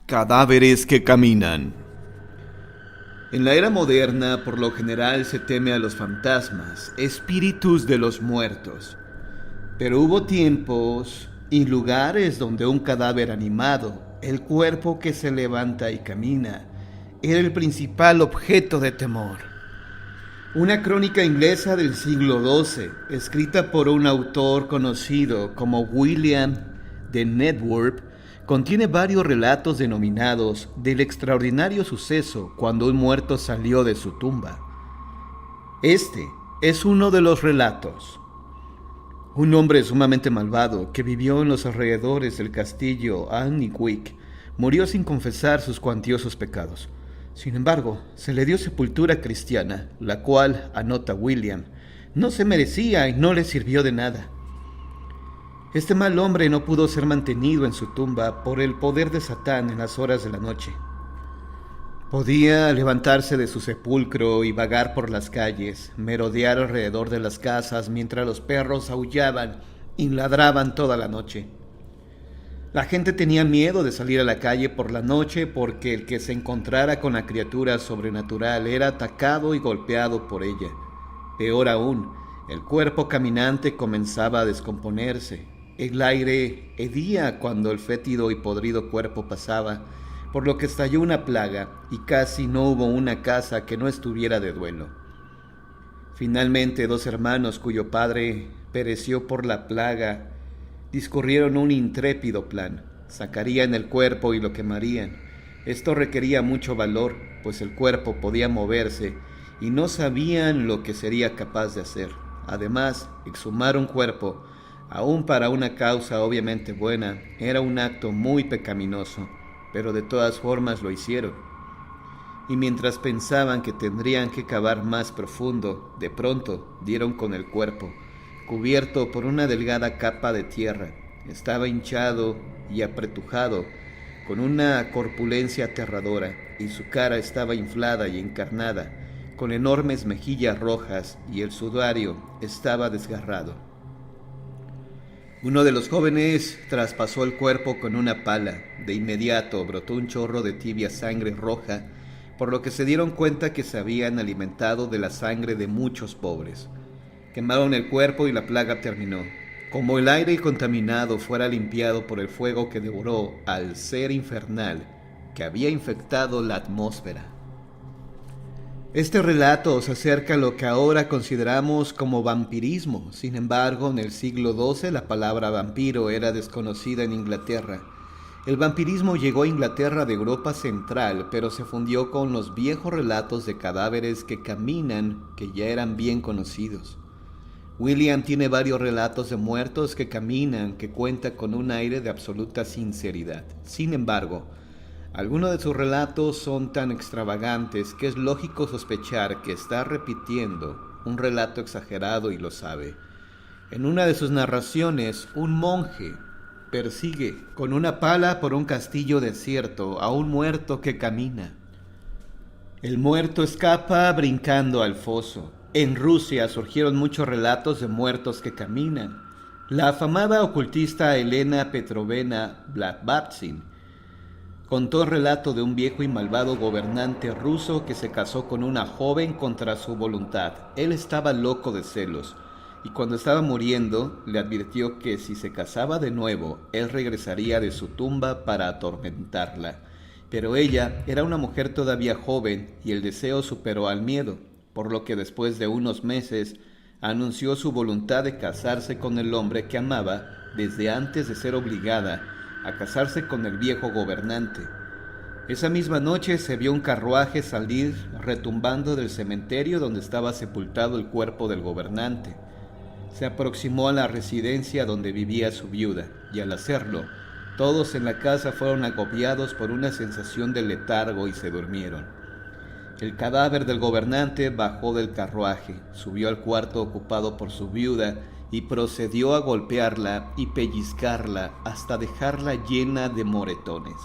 Cadáveres que caminan. En la era moderna, por lo general se teme a los fantasmas, espíritus de los muertos. Pero hubo tiempos y lugares donde un cadáver animado, el cuerpo que se levanta y camina, era el principal objeto de temor. Una crónica inglesa del siglo XII, escrita por un autor conocido como William de Networth, contiene varios relatos denominados del extraordinario suceso cuando un muerto salió de su tumba. Este es uno de los relatos. Un hombre sumamente malvado que vivió en los alrededores del castillo Alnwick murió sin confesar sus cuantiosos pecados. Sin embargo, se le dio sepultura cristiana, la cual, anota William, no se merecía y no le sirvió de nada. Este mal hombre no pudo ser mantenido en su tumba por el poder de Satán en las horas de la noche. Podía levantarse de su sepulcro y vagar por las calles, merodear alrededor de las casas mientras los perros aullaban y ladraban toda la noche. La gente tenía miedo de salir a la calle por la noche porque el que se encontrara con la criatura sobrenatural era atacado y golpeado por ella. Peor aún, el cuerpo caminante comenzaba a descomponerse. El aire hedía cuando el fétido y podrido cuerpo pasaba, por lo que estalló una plaga y casi no hubo una casa que no estuviera de duelo. Finalmente, dos hermanos cuyo padre pereció por la plaga discurrieron un intrépido plan. Sacarían el cuerpo y lo quemarían. Esto requería mucho valor, pues el cuerpo podía moverse y no sabían lo que sería capaz de hacer. Además, exhumar un cuerpo, aun para una causa obviamente buena, era un acto muy pecaminoso, pero de todas formas lo hicieron. Y mientras pensaban que tendrían que cavar más profundo, de pronto dieron con el cuerpo, cubierto por una delgada capa de tierra. Estaba hinchado y apretujado, con una corpulencia aterradora, y su cara estaba inflada y encarnada, con enormes mejillas rojas, y el sudario estaba desgarrado. Uno de los jóvenes traspasó el cuerpo con una pala. De inmediato brotó un chorro de tibia sangre roja, por lo que se dieron cuenta que se habían alimentado de la sangre de muchos pobres. Quemaron el cuerpo y la plaga terminó. Como el aire contaminado fuera limpiado por el fuego que devoró al ser infernal que había infectado la atmósfera. Este relato se acerca a lo que ahora consideramos como vampirismo. Sin embargo, en el siglo XII la palabra vampiro era desconocida en Inglaterra. El vampirismo llegó a Inglaterra de Europa Central, pero se fundió con los viejos relatos de cadáveres que caminan, que ya eran bien conocidos. William tiene varios relatos de muertos que caminan, que cuenta con un aire de absoluta sinceridad. Sin embargo, algunos de sus relatos son tan extravagantes que es lógico sospechar que está repitiendo un relato exagerado y lo sabe. En una de sus narraciones, un monje persigue con una pala por un castillo desierto a un muerto que camina. El muerto escapa brincando al foso. En Rusia surgieron muchos relatos de muertos que caminan. La afamada ocultista Elena Petrovna Blavatsky contó el relato de un viejo y malvado gobernante ruso que se casó con una joven contra su voluntad. Él estaba loco de celos, y cuando estaba muriendo le advirtió que si se casaba de nuevo, él regresaría de su tumba para atormentarla. Pero ella era una mujer todavía joven y el deseo superó al miedo, por lo que después de unos meses anunció su voluntad de casarse con el hombre que amaba desde antes de ser obligada a casarse con el viejo gobernante. Esa misma noche se vio un carruaje salir retumbando del cementerio donde estaba sepultado el cuerpo del gobernante. Se aproximó a la residencia donde vivía su viuda, y al hacerlo, todos en la casa fueron agobiados por una sensación de letargo y se durmieron. El cadáver del gobernante bajó del carruaje, subió al cuarto ocupado por su viuda y procedió a golpearla y pellizcarla hasta dejarla llena de moretones.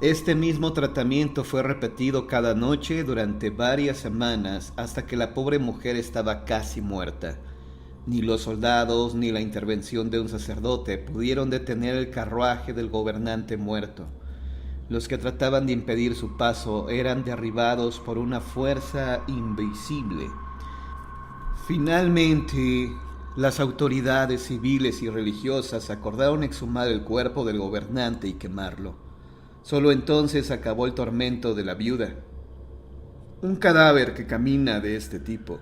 Este mismo tratamiento fue repetido cada noche durante varias semanas hasta que la pobre mujer estaba casi muerta. Ni los soldados ni la intervención de un sacerdote pudieron detener el carruaje del gobernante muerto. Los que trataban de impedir su paso eran derribados por una fuerza invisible. Finalmente, las autoridades civiles y religiosas acordaron exhumar el cuerpo del gobernante y quemarlo. Solo entonces acabó el tormento de la viuda. Un cadáver que camina de este tipo,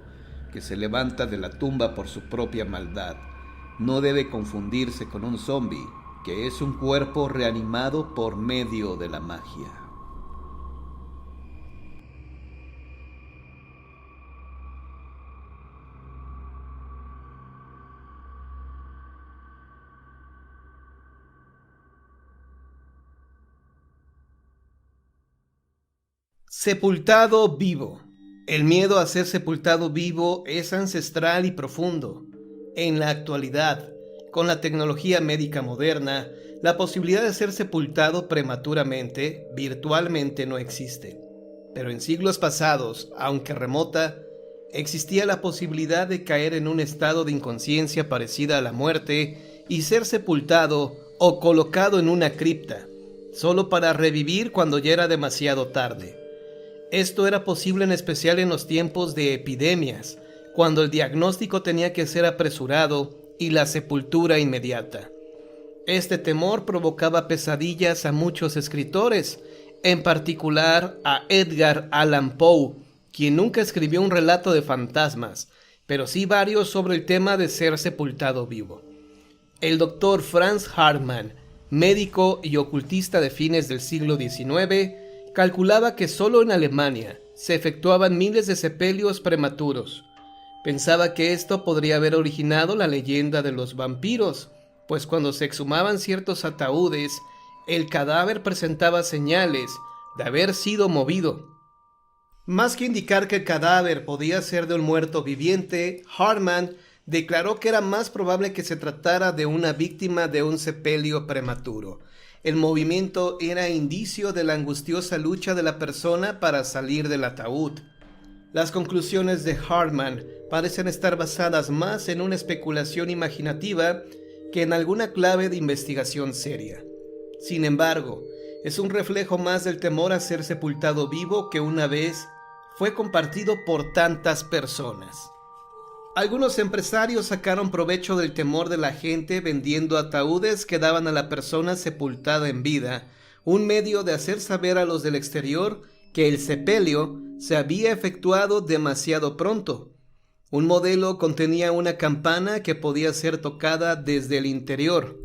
que se levanta de la tumba por su propia maldad, no debe confundirse con un zombi, que es un cuerpo reanimado por medio de la magia. Sepultado vivo. El miedo a ser sepultado vivo es ancestral y profundo. En la actualidad, con la tecnología médica moderna, la posibilidad de ser sepultado prematuramente, virtualmente no existe. Pero en siglos pasados, aunque remota, existía la posibilidad de caer en un estado de inconsciencia parecida a la muerte y ser sepultado o colocado en una cripta, solo para revivir cuando ya era demasiado tarde. Esto era posible en especial en los tiempos de epidemias, cuando el diagnóstico tenía que ser apresurado y la sepultura inmediata. Este temor provocaba pesadillas a muchos escritores, en particular a Edgar Allan Poe, quien nunca escribió un relato de fantasmas, pero sí varios sobre el tema de ser sepultado vivo. El doctor Franz Hartmann, médico y ocultista de fines del siglo XIX, calculaba que solo en Alemania se efectuaban miles de sepelios prematuros. Pensaba que esto podría haber originado la leyenda de los vampiros, pues cuando se exhumaban ciertos ataúdes, el cadáver presentaba señales de haber sido movido. Más que indicar que el cadáver podía ser de un muerto viviente, Hartmann declaró que era más probable que se tratara de una víctima de un sepelio prematuro. El movimiento era indicio de la angustiosa lucha de la persona para salir del ataúd. Las conclusiones de Hartmann parecen estar basadas más en una especulación imaginativa que en alguna clave de investigación seria. Sin embargo, es un reflejo más del temor a ser sepultado vivo que una vez fue compartido por tantas personas. Algunos empresarios sacaron provecho del temor de la gente vendiendo ataúdes que daban a la persona sepultada en vida, un medio de hacer saber a los del exterior que el sepelio se había efectuado demasiado pronto. Un modelo contenía una campana que podía ser tocada desde el interior.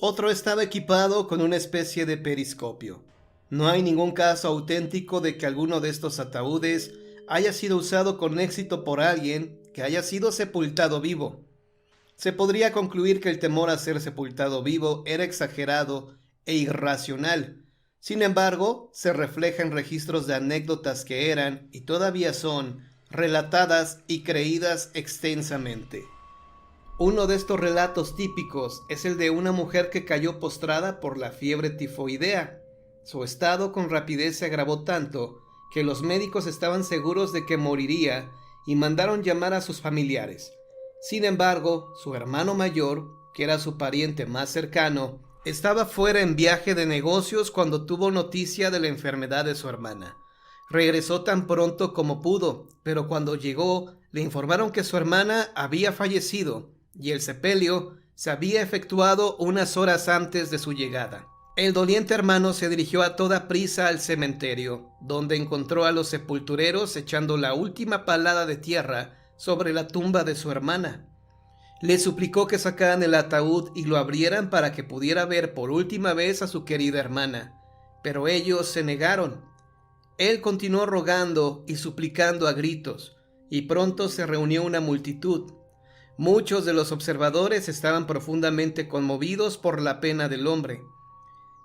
Otro estaba equipado con una especie de periscopio. No hay ningún caso auténtico de que alguno de estos ataúdes haya sido usado con éxito por alguien que haya sido sepultado vivo. Se podría concluir que el temor a ser sepultado vivo era exagerado e irracional. Sin embargo, se refleja en registros de anécdotas que eran, y todavía son, relatadas y creídas extensamente. Uno de estos relatos típicos es el de una mujer que cayó postrada por la fiebre tifoidea. Su estado con rapidez se agravó tanto que los médicos estaban seguros de que moriría y mandaron llamar a sus familiares. Sin embargo, su hermano mayor, que era su pariente más cercano, estaba fuera en viaje de negocios cuando tuvo noticia de la enfermedad de su hermana. Regresó tan pronto como pudo, pero cuando llegó le informaron que su hermana había fallecido y el sepelio se había efectuado unas horas antes de su llegada. El doliente hermano se dirigió a toda prisa al cementerio, donde encontró a los sepultureros echando la última palada de tierra sobre la tumba de su hermana. Le suplicó que sacaran el ataúd y lo abrieran para que pudiera ver por última vez a su querida hermana, pero ellos se negaron. Él continuó rogando y suplicando a gritos, y pronto se reunió una multitud. Muchos de los observadores estaban profundamente conmovidos por la pena del hombre.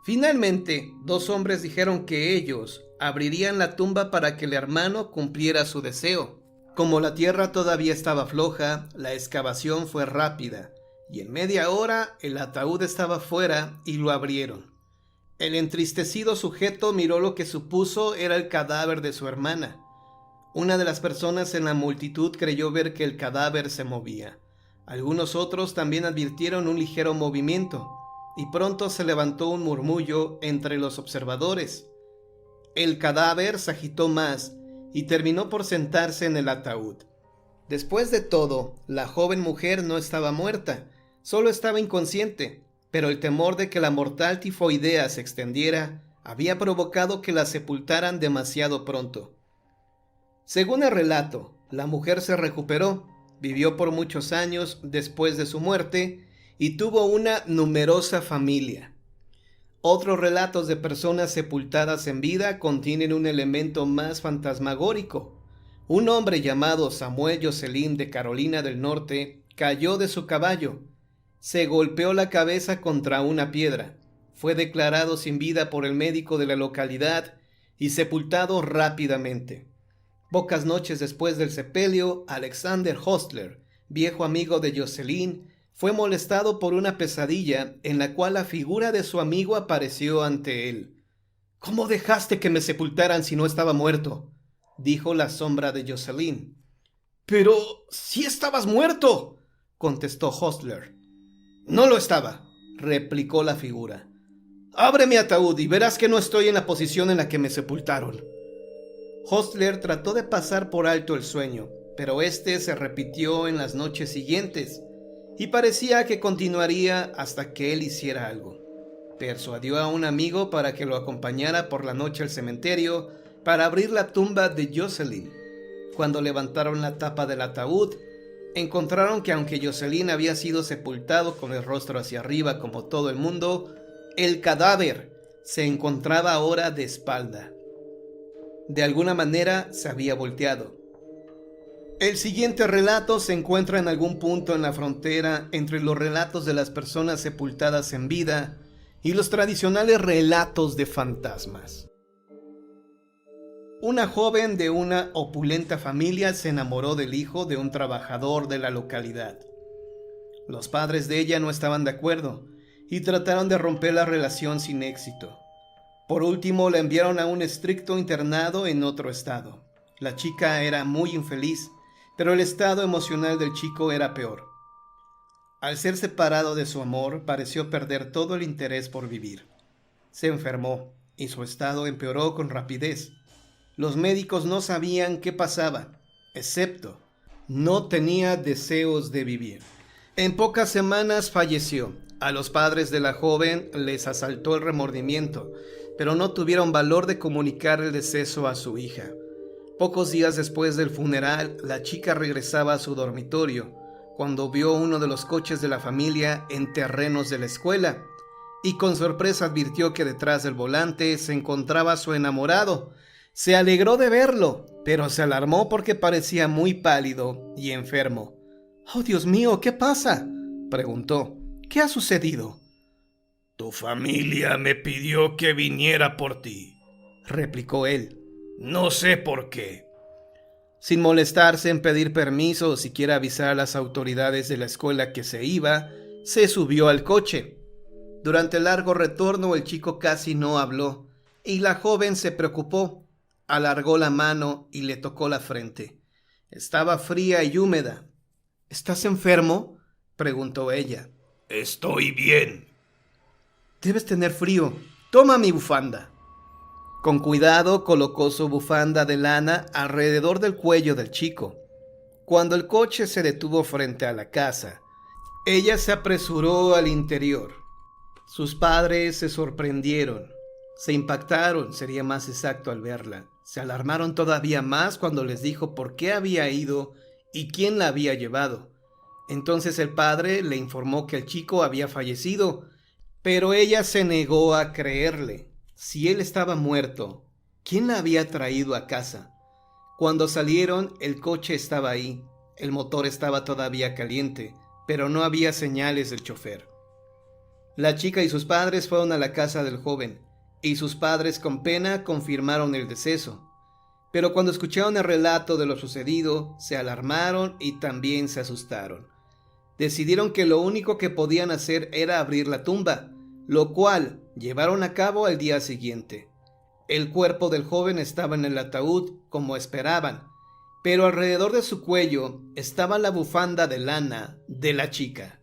Finalmente, 2 hombres dijeron que ellos abrirían la tumba para que el hermano cumpliera su deseo. Como la tierra todavía estaba floja, la excavación fue rápida, y en media hora el ataúd estaba fuera y lo abrieron. El entristecido sujeto miró lo que supuso era el cadáver de su hermana. Una de las personas en la multitud creyó ver que el cadáver se movía. Algunos otros también advirtieron un ligero movimiento. y pronto se levantó un murmullo entre los observadores. El cadáver se agitó más y terminó por sentarse en el ataúd. Después de todo, la joven mujer no estaba muerta, solo estaba inconsciente, pero el temor de que la mortal tifoidea se extendiera había provocado que la sepultaran demasiado pronto. Según el relato, la mujer se recuperó, vivió por muchos años después de su muerte y tuvo una numerosa familia. Otros relatos de personas sepultadas en vida contienen un elemento más fantasmagórico. Un hombre llamado Samuel Jocelyn de Carolina del Norte cayó de su caballo, se golpeó la cabeza contra una piedra, fue declarado sin vida por el médico de la localidad y sepultado rápidamente. Pocas noches después del sepelio, Alexander Hostler, viejo amigo de Jocelyn, fue molestado por una pesadilla en la cual la figura de su amigo apareció ante él. «¿Cómo dejaste que me sepultaran si no estaba muerto?», dijo la sombra de Jocelyn. «Pero sí estabas muerto», contestó Hostler. «No lo estaba», replicó la figura. «Abre mi ataúd y verás que no estoy en la posición en la que me sepultaron». Hostler trató de pasar por alto el sueño, pero este se repitió en las noches siguientes y parecía que continuaría hasta que él hiciera algo. Persuadió a un amigo para que lo acompañara por la noche al cementerio para abrir la tumba de Jocelyn. Cuando levantaron la tapa del ataúd, encontraron que aunque Jocelyn había sido sepultado con el rostro hacia arriba como todo el mundo, el cadáver se encontraba ahora de espalda. De alguna manera se había volteado. El siguiente relato se encuentra en algún punto en la frontera entre los relatos de las personas sepultadas en vida y los tradicionales relatos de fantasmas. Una joven de una opulenta familia se enamoró del hijo de un trabajador de la localidad. Los padres de ella no estaban de acuerdo y trataron de romper la relación sin éxito. Por último, la enviaron a un estricto internado en otro estado. La chica era muy infeliz, pero el estado emocional del chico era peor. Al ser separado de su amor, pareció perder todo el interés por vivir. Se enfermó y su estado empeoró con rapidez. Los médicos no sabían qué pasaba, excepto no tenía deseos de vivir. En pocas semanas falleció. A los padres de la joven les asaltó el remordimiento, pero no tuvieron valor de comunicar el deceso a su hija. Pocos días después del funeral, la chica regresaba a su dormitorio cuando vio uno de los coches de la familia en terrenos de la escuela y con sorpresa advirtió que detrás del volante se encontraba su enamorado. Se alegró de verlo, pero se alarmó porque parecía muy pálido y enfermo. «Oh, Dios mío, ¿qué pasa?», preguntó. «¿Qué ha sucedido?». «Tu familia me pidió que viniera por ti», replicó él. «No sé por qué». Sin molestarse en pedir permiso o siquiera avisar a las autoridades de la escuela que se iba, se subió al coche. Durante el largo retorno el chico casi no habló y la joven se preocupó. Alargó la mano y le tocó la frente. Estaba fría y húmeda. «¿Estás enfermo?», preguntó ella. «Estoy bien». «Debes tener frío. Toma mi bufanda». Con cuidado colocó su bufanda de lana alrededor del cuello del chico. Cuando el coche se detuvo frente a la casa, ella se apresuró al interior. Sus padres se sorprendieron. Se impactaron, sería más exacto, al verla. Se alarmaron todavía más cuando les dijo por qué había ido y quién la había llevado. Entonces el padre le informó que el chico había fallecido, pero ella se negó a creerle. Si él estaba muerto, ¿quién la había traído a casa? Cuando salieron, el coche estaba ahí. El motor estaba todavía caliente, pero no había señales del chofer. La chica y sus padres fueron a la casa del joven, y sus padres con pena confirmaron el deceso. Pero cuando escucharon el relato de lo sucedido, se alarmaron y también se asustaron. Decidieron que lo único que podían hacer era abrir la tumba, lo cual llevaron a cabo al día siguiente. El cuerpo del joven estaba en el ataúd, como esperaban, pero alrededor de su cuello estaba la bufanda de lana de la chica.